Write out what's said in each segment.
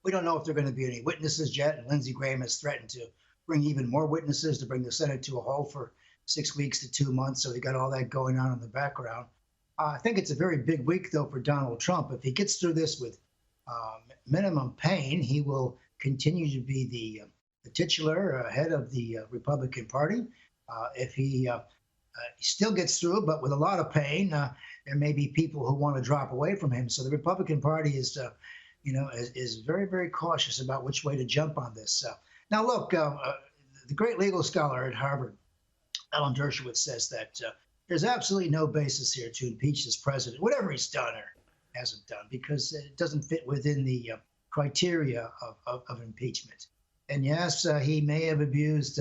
We don't know if there are going to be any witnesses yet, and Lindsey Graham has threatened to bring even more witnesses to bring the Senate to a halt for 6 weeks to 2 months. So we got all that going on in the background. I think it's a very big week, though, for Donald Trump. If he gets through this with minimum pain, he will continue to be the titular head of the Republican Party. If he still gets through, but with a lot of pain, there may be people who want to drop away from him. So the Republican Party is very, very cautious about which way to jump on this. Now, look, the great legal scholar at Harvard, Alan Dershowitz, says that there's absolutely no basis here to impeach this president, whatever he's done or hasn't done, because it doesn't fit within the criteria of impeachment. And yes, he may have abused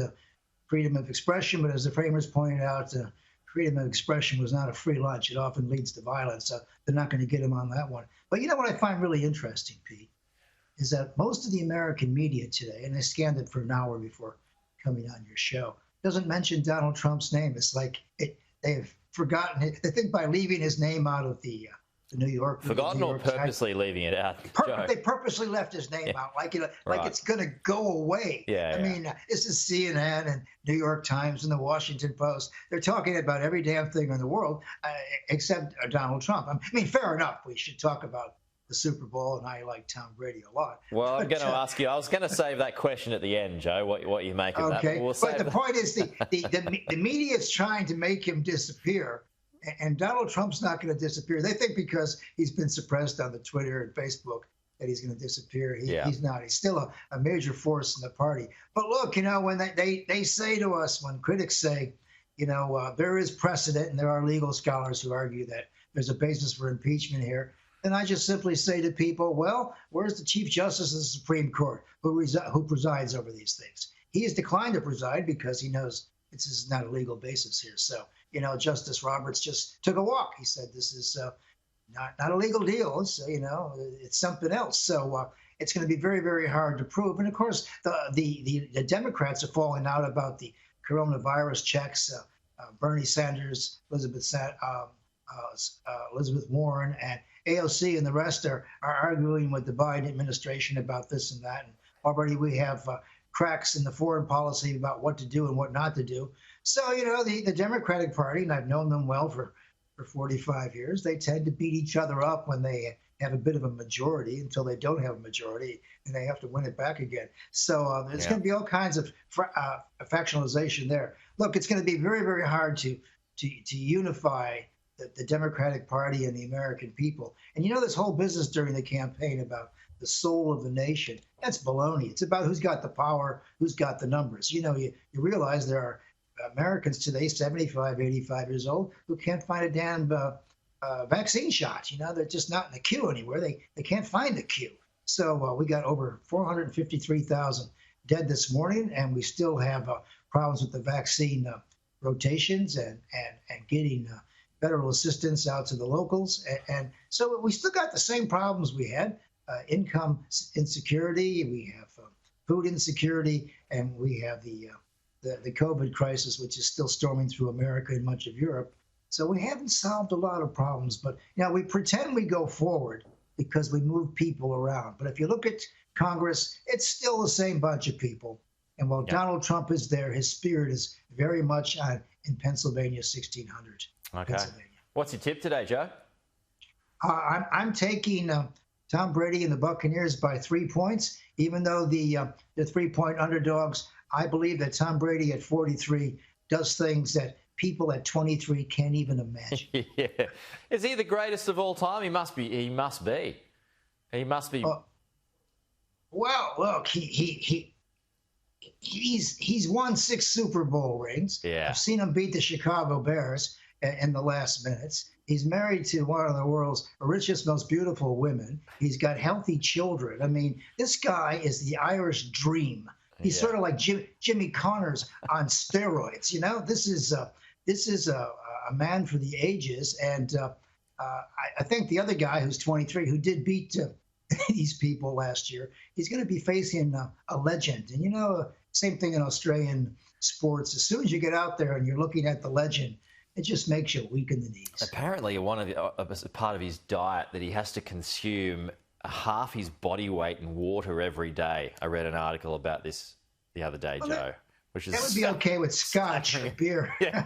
freedom of expression, but as the framers pointed out, freedom of expression was not a free lunch. It often leads to violence. So they're not going to get him on that one. But you know what I find really interesting, Pete, is that most of the American media today, and I scanned it for an hour before coming on your show, doesn't mention Donald Trump's name. It's like they've forgotten it. They think by leaving his name out of the New York. Forgotten New or York purposely leaving it out? They purposely left his name out, like Right. it's going to go away. Yeah, I mean, this is CNN and New York Times and the Washington Post. They're talking about every damn thing in the world except Donald Trump. I mean, fair enough. We should talk about the Super Bowl, and I like Tom Brady a lot. Well, I'm going to ask you. I was going to save that question at the end, Joe. What you make of that? Okay, but the point is, the media is trying to make him disappear. And Donald Trump's not going to disappear. They think because he's been suppressed on the Twitter and Facebook that he's going to disappear. He's not. He's still a major force in the party. But look, when they say to us, when critics say, there is precedent and there are legal scholars who argue that there's a basis for impeachment here, then I just simply say to people, well, where's the Chief Justice of the Supreme Court who presides over these things? He has declined to preside because he knows this is not a legal basis here. So, Justice Roberts just took a walk. He said, this is not a legal deal. It's, it's something else. So it's going to be very, very hard to prove. And of course, the Democrats are falling out about the coronavirus checks. Bernie Sanders, Elizabeth Warren, and AOC and the rest are arguing with the Biden administration about this and that. And already we have cracks in the foreign policy about what to do and what not to do. So, the Democratic Party, and I've known them well for 45 years, they tend to beat each other up when they have a bit of a majority until they don't have a majority and they have to win it back again. So there's going to be all kinds of factionalization there. Look, it's going to be very, very hard to unify the Democratic Party and the American people. And this whole business during the campaign about the soul of the nation, that's baloney. It's about who's got the power, who's got the numbers. You realize there are Americans today, 75, 85 years old, who can't find a damn vaccine shot. They're just not in the queue anywhere. They can't find the queue. So we got over 453,000 dead this morning, and we still have problems with the vaccine rotations and getting federal assistance out to the locals. And so we still got the same problems we had. Income insecurity, we have food insecurity, and we have the COVID crisis, which is still storming through America and much of Europe. So we haven't solved a lot of problems, but we pretend we go forward because we move people around. But if you look at Congress, it's still the same bunch of people. And while Donald Trump is there, his spirit is very much in Pennsylvania 1600. Okay. What's your tip today, Joe? I'm taking Tom Brady and the Buccaneers by 3 points, even though the 3-point underdogs. I believe that Tom Brady at 43 does things that people at 23 can't even imagine. Yeah. Is he the greatest of all time? He must be. He must be. Well, look, he's won 6 Super Bowl rings. Yeah. I've seen him beat the Chicago Bears in the last minutes. He's married to one of the world's richest, most beautiful women. He's got healthy children. I mean, this guy is the Irish dream. He's sort of like Jimmy Connors on steroids. This is a man for the ages. And I think the other guy who's 23, who did beat these people last year, he's going to be facing a legend. And same thing in Australian sports. As soon as you get out there and you're looking at the legend, it just makes you weak in the knees. Apparently, part of his diet that he has to consume half his body weight in water every day. I read an article about this the other day, Joe. Which is that would be okay with scotch or beer. Yeah,